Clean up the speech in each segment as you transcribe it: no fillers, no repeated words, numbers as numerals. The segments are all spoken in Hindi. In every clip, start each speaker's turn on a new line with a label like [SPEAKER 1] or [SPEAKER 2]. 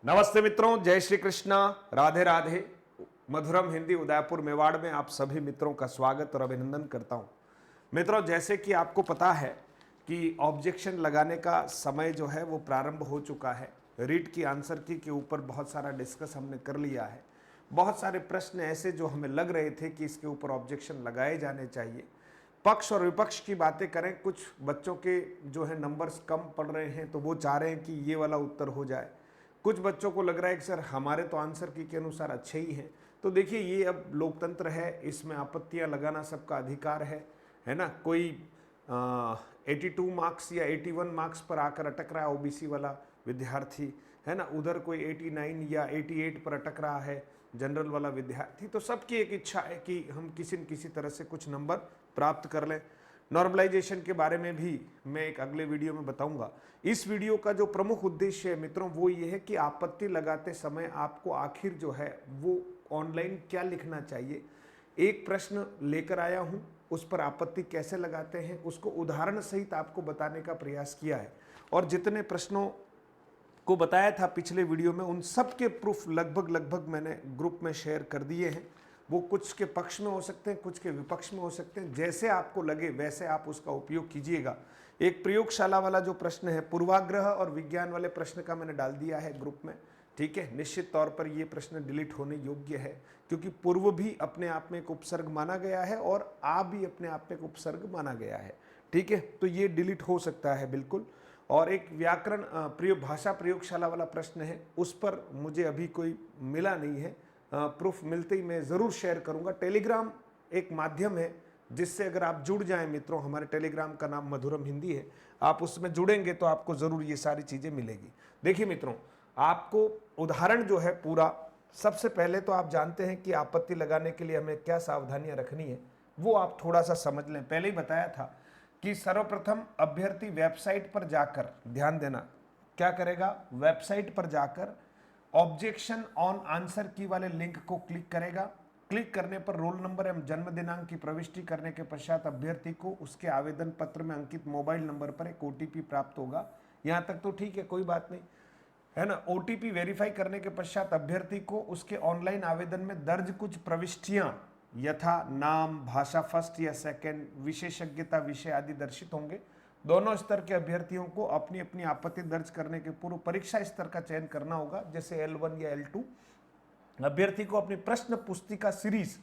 [SPEAKER 1] नमस्ते मित्रों, जय श्री कृष्णा, राधे राधे। मधुरम हिंदी उदयपुर मेवाड़ में आप सभी मित्रों का स्वागत और अभिनंदन करता हूं। मित्रों, जैसे कि आपको पता है कि ऑब्जेक्शन लगाने का समय जो है वो प्रारंभ हो चुका है। रीट की आंसर की के ऊपर बहुत सारा डिस्कस हमने कर लिया है। बहुत सारे प्रश्न ऐसे जो हमें लग रहे थे कि इसके ऊपर ऑब्जेक्शन लगाए जाने चाहिए। पक्ष और विपक्ष की बातें करें, कुछ बच्चों के जो है नंबर्स कम पड़ रहे हैं तो वो चाह रहे हैं कि ये वाला उत्तर हो जाए। कुछ बच्चों को लग रहा है कि सर हमारे तो आंसर की के अनुसार अच्छे ही हैं। तो देखिए, ये अब लोकतंत्र है, इसमें आपत्तियां लगाना सबका अधिकार है ना। कोई 82 मार्क्स या 81 मार्क्स पर आकर अटक रहा है ओबीसी वाला विद्यार्थी, है ना। उधर कोई 89 या 88 पर अटक रहा है जनरल वाला विद्यार्थी। तो सबकी एक इच्छा है कि हम किसी न किसी तरह से कुछ नंबर प्राप्त कर लें। नॉर्मलाइजेशन के बारे में भी मैं एक अगले वीडियो में बताऊंगा। इस वीडियो का जो प्रमुख उद्देश्य है मित्रों वो ये है कि आपत्ति लगाते समय आपको आखिर जो है वो ऑनलाइन क्या लिखना चाहिए। एक प्रश्न लेकर आया हूं, उस पर आपत्ति कैसे लगाते हैं उसको उदाहरण सहित आपको बताने का प्रयास किया है। और जितने प्रश्नों को बताया था पिछले वीडियो में, उन सब के प्रूफ लगभग मैंने ग्रुप में शेयर कर दिए हैं। वो कुछ के पक्ष में हो सकते हैं, कुछ के विपक्ष में हो सकते हैं। जैसे आपको लगे वैसे आप उसका उपयोग कीजिएगा। एक प्रयोगशाला वाला जो प्रश्न है, पूर्वाग्रह और विज्ञान वाले प्रश्न का मैंने डाल दिया है ग्रुप में, ठीक है। निश्चित तौर पर ये प्रश्न डिलीट होने योग्य है, क्योंकि पूर्व भी अपने आप में एक उपसर्ग माना गया है और आ भी अपने आप में एक उपसर्ग माना गया है, ठीक है। तो ये डिलीट हो सकता है बिल्कुल। और एक व्याकरण भाषा प्रयोगशाला वाला प्रश्न है, उस पर मुझे अभी कोई मिला नहीं है। प्रूफ मिलते ही मैं ज़रूर शेयर करूंगा। टेलीग्राम एक माध्यम है जिससे अगर आप जुड़ जाएं मित्रों, हमारे टेलीग्राम का नाम मधुरम हिंदी है, आप उसमें जुड़ेंगे तो आपको ज़रूर ये सारी चीज़ें मिलेगी। देखिए मित्रों, आपको उदाहरण जो है पूरा, सबसे पहले तो आप जानते हैं कि आपत्ति लगाने के लिए हमें क्या सावधानियां रखनी है, वो आप थोड़ा सा समझ लें। पहले ही बताया था कि सर्वप्रथम अभ्यर्थी वेबसाइट पर जाकर, ध्यान देना, क्या करेगा, वेबसाइट पर जाकर ऑब्जेक्शन ऑन आंसर की वाले लिंक को क्लिक करेगा। क्लिक करने पर रोल नंबर एवं जन्म दिनांक की प्रविष्टि करने के पश्चात अभ्यर्थी को उसके आवेदन पत्र में अंकित मोबाइल नंबर पर एक ओटीपी प्राप्त होगा। यहां तक तो ठीक है, कोई बात नहीं, है ना। ओटीपी वेरीफाई करने के पश्चात अभ्यर्थी को उसके ऑनलाइन आवेदन में दर्ज कुछ प्रविष्टियां यथा नाम, भाषा फर्स्ट या सेकंड, विशेषज्ञता विषय आदि दर्शित होंगे। दोनों स्तर के अभ्यर्थियों को अपनी अपनी आपत्ति दर्ज करने के पूर्व परीक्षा स्तर का चयन करना होगा, जैसे L1 या L2। अभ्यर्थी को अपनी प्रश्न पुस्तिका सीरीज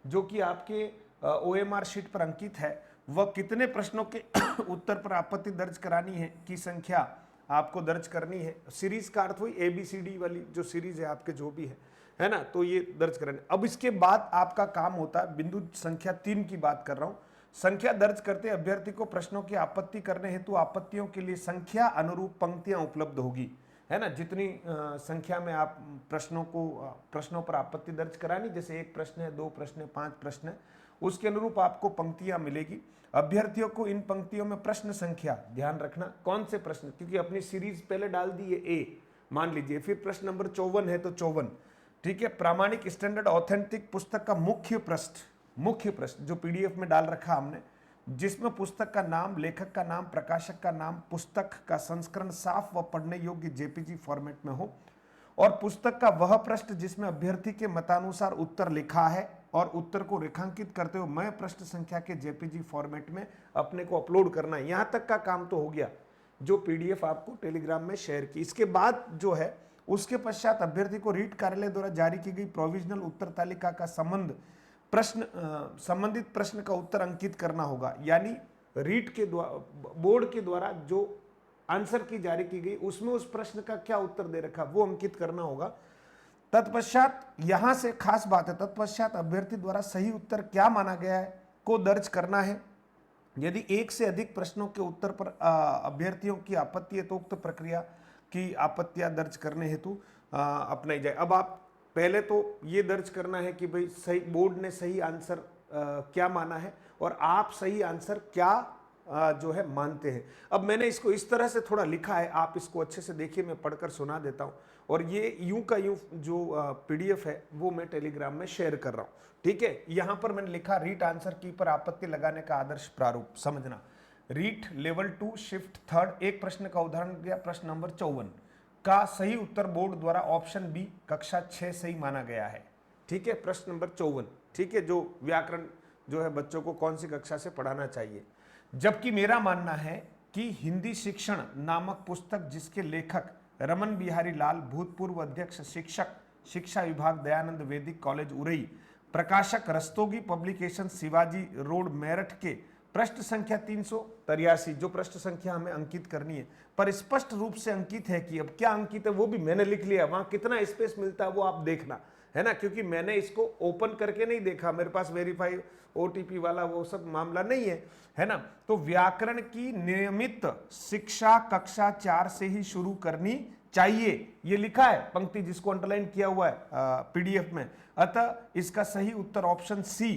[SPEAKER 1] जो कि आपके OMR शीट पर अंकित है, वह कितने प्रश्नों के उत्तर पर आपत्ति दर्ज करानी है की संख्या आपको दर्ज करनी है। सीरीज का अर्थ हुई ABCD वाली जो सीरीज है आपके, जो भी है ना, तो ये दर्ज करानी। अब इसके बाद आपका काम होता है, बिंदु संख्या 3 की बात कर रहा हूं, संख्या दर्ज करते अभ्यर्थी को प्रश्नों की आपत्ति करने हेतु आपत्तियों के लिए संख्या अनुरूप पंक्तियां उपलब्ध होगी, है ना। जितनी संख्या में आप प्रश्नों पर आपत्ति दर्ज करानी, जैसे 1 प्रश्न है, 2 प्रश्न है, 5 प्रश्न है, उसके अनुरूप आपको पंक्तियां मिलेगी। अभ्यर्थियों को इन पंक्तियों में प्रश्न संख्या, ध्यान रखना कौन से प्रश्न, क्योंकि अपनी सीरीज पहले डाल दी है A, मान लीजिए, फिर प्रश्न नंबर 54 है तो 54, ठीक है। प्रामाणिक स्टैंडर्ड ऑथेंटिक पुस्तक का मुख्य प्रश्न जो PDF में डाल रखा हमने, जिसमें पुस्तक का नाम, लेखक का नाम, प्रकाशक का नाम, पुस्तक का संस्करण साफ व पढ़ने योग्य JPG फॉर्मेट में हो, और पुस्तक का वह पृष्ठ जिसमें अभ्यर्थी के मतानुसार उत्तर लिखा है और उत्तर को रेखांकित करते हुए मैं प्रश्न संख्या के JPG फॉर्मेट में अपने को अपलोड करना है। यहां तक का काम तो हो गया, जो PDF आपको टेलीग्राम में शेयर की। इसके बाद जो है, उसके पश्चात अभ्यर्थी को रीट कार्यालय द्वारा जारी की गई प्रोविजनल उत्तर तालिका का संबंधित प्रश्न का उत्तर अंकित करना होगा। यानी रीट के द्वारा, बोर्ड के द्वारा जो आंसर की जारी की गई उसमें उस प्रश्न का क्या उत्तर दे रखा वो अंकित करना होगा। तत्पश्चात, यहां से खास बात है, तत्पश्चात अभ्यर्थी द्वारा सही उत्तर क्या माना गया है को दर्ज करना है। यदि 1 से अधिक प्रश्नों के उत्तर पर अभ्यर्थियों की आपत्ति है तो उक्त प्रक्रिया की आपत्तियां दर्ज करने हेतु अपनाई जाए। अब आप पहले तो ये दर्ज करना है कि भाई सही, बोर्ड ने सही आंसर क्या माना है और आप सही आंसर क्या जो है मानते हैं। अब मैंने इसको इस तरह से थोड़ा लिखा है, आप इसको अच्छे से देखिए, मैं पढ़कर सुना देता हूं। और ये यूं का यूं जो PDF है वो मैं टेलीग्राम में शेयर कर रहा हूं, ठीक है। यहां पर मैंने लिखा, रीट आंसर की पर आपत्ति लगाने का आदर्श प्रारूप। समझना, रीट लेवल 2 शिफ्ट 3 एक प्रश्न का उदाहरण दिया, प्रश्न नंबर 54। का सही उत्तर बोर्ड द्वारा ऑप्शन बी कक्षा 6 सही माना गया है। ठीक है, प्रश्न नंबर 54। ठीक है, जो व्याकरण जो है बच्चों को कौन सी कक्षा से पढ़ाना चाहिए। जबकि मेरा मानना है कि हिंदी शिक्षण नामक पुस्तक जिसके लेखक रमन बिहारी लाल, भूतपूर्व अध्यक्ष शिक्षक शिक्षा विभाग, दयानंद वैदिक कॉलेज उरई, प्रकाशक रस्तोगी पब्लिकेशन, शिवाजी रोड मेरठ के, पृष्ठ संख्या 383, जो पृष्ठ संख्या हमें अंकित करनी है, पर स्पष्ट रूप से अंकित है कि अब क्या अंकित है वो भी मैंने लिख लिया, वहां कितना स्पेस मिलता है वो आप देखना है ना, क्योंकि मैंने इसको ओपन करके नहीं देखा, मेरे पास वेरीफाई ओटीपी वाला वो सब मामला नहीं है ना। तो व्याकरण की नियमित शिक्षा कक्षा 4 से ही शुरू करनी चाहिए, ये लिखा है पंक्ति जिसको अंडरलाइन किया हुआ है पीडीएफ में। अतः इसका सही उत्तर ऑप्शन सी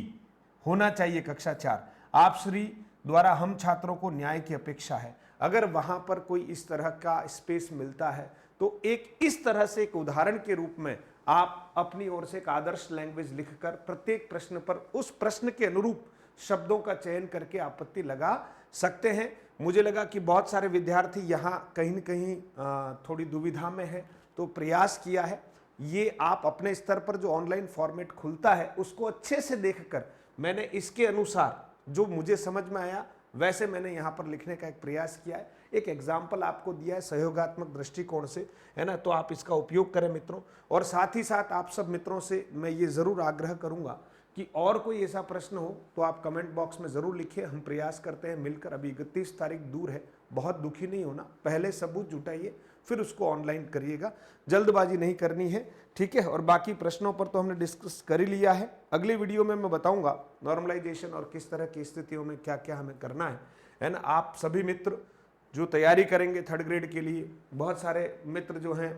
[SPEAKER 1] होना चाहिए, कक्षा 4। आप श्री द्वारा हम छात्रों को न्याय की अपेक्षा है। अगर वहां पर कोई इस तरह का स्पेस मिलता है तो एक इस तरह से एक उदाहरण के रूप में आप अपनी ओर से एक आदर्श लैंग्वेज लिखकर प्रत्येक प्रश्न पर उस प्रश्न के अनुरूप शब्दों का चयन करके आपत्ति लगा सकते हैं। मुझे लगा कि बहुत सारे विद्यार्थी यहाँ कहीं न कहीं थोड़ी दुविधा में है, तो प्रयास किया है। ये आप अपने स्तर पर जो ऑनलाइन फॉर्मेट खुलता है उसको अच्छे से देखकर मैंने इसके अनुसार जो मुझे समझ में आया वैसे मैंने यहाँ पर लिखने का एक प्रयास किया है। एक एग्जाम्पल आपको दिया है सहयोगात्मक दृष्टिकोण से, है ना, तो आप इसका उपयोग करें मित्रों। और साथ ही साथ आप सब मित्रों से मैं ये ज़रूर आग्रह करूँगा कि और कोई ऐसा प्रश्न हो तो आप कमेंट बॉक्स में ज़रूर लिखिए, हम प्रयास करते हैं मिलकर। अभी 31 तारीख दूर है, बहुत दुखी नहीं होना, पहले सबूत जुटाइए फिर उसको ऑनलाइन करिएगा, जल्दबाजी नहीं करनी है। ठीक है, और बाकी प्रश्नों पर तो हमने डिस्कस कर ही लिया है। अगली वीडियो में मैं बताऊंगा नॉर्मलाइजेशन और किस तरह की स्थितियों में क्या क्या हमें करना है ना। आप सभी मित्र जो तैयारी करेंगे 3rd ग्रेड के लिए, बहुत सारे मित्र जो हैं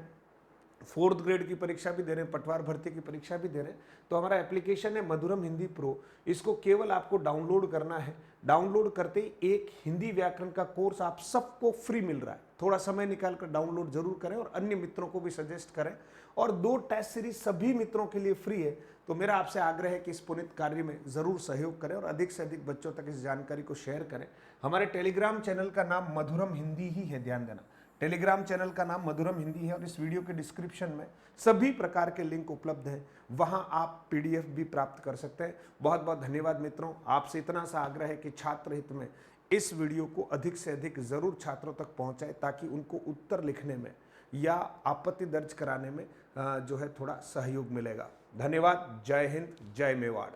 [SPEAKER 1] 4th ग्रेड की परीक्षा भी दे रहे हैं, पटवार भर्ती की परीक्षा भी दे रहे हैं, तो हमारा एप्लीकेशन है मधुरम हिंदी प्रो, इसको केवल आपको डाउनलोड करना है। डाउनलोड करते ही एक हिंदी व्याकरण का कोर्स आप सबको फ्री मिल रहा है। थोड़ा समय निकालकर डाउनलोड जरूर करें और अन्य मित्रों को भी सजेस्ट करें। और 2 टेस्ट सीरीज सभी मित्रों के लिए फ्री है, तो मेरा आपसे आग्रह है कि इस पुनीत कार्य में जरूर सहयोग करें और अधिक से अधिक बच्चों तक इस जानकारी को शेयर करें। हमारे टेलीग्राम चैनल का नाम मधुरम हिंदी ही है, ध्यान देना, टेलीग्राम चैनल का नाम मधुरम हिंदी है और इस वीडियो के डिस्क्रिप्शन में सभी प्रकार के लिंक उपलब्ध हैं, वहां आप पीडीएफ भी प्राप्त कर सकते हैं। बहुत बहुत धन्यवाद मित्रों, आपसे इतना सा आग्रह है कि छात्र हित में इस वीडियो को अधिक से अधिक जरूर छात्रों तक पहुंचाएं, ताकि उनको उत्तर लिखने में या आपत्ति दर्ज कराने में जो है थोड़ा सहयोग मिलेगा। धन्यवाद। जय हिंद, जय मेवाड़।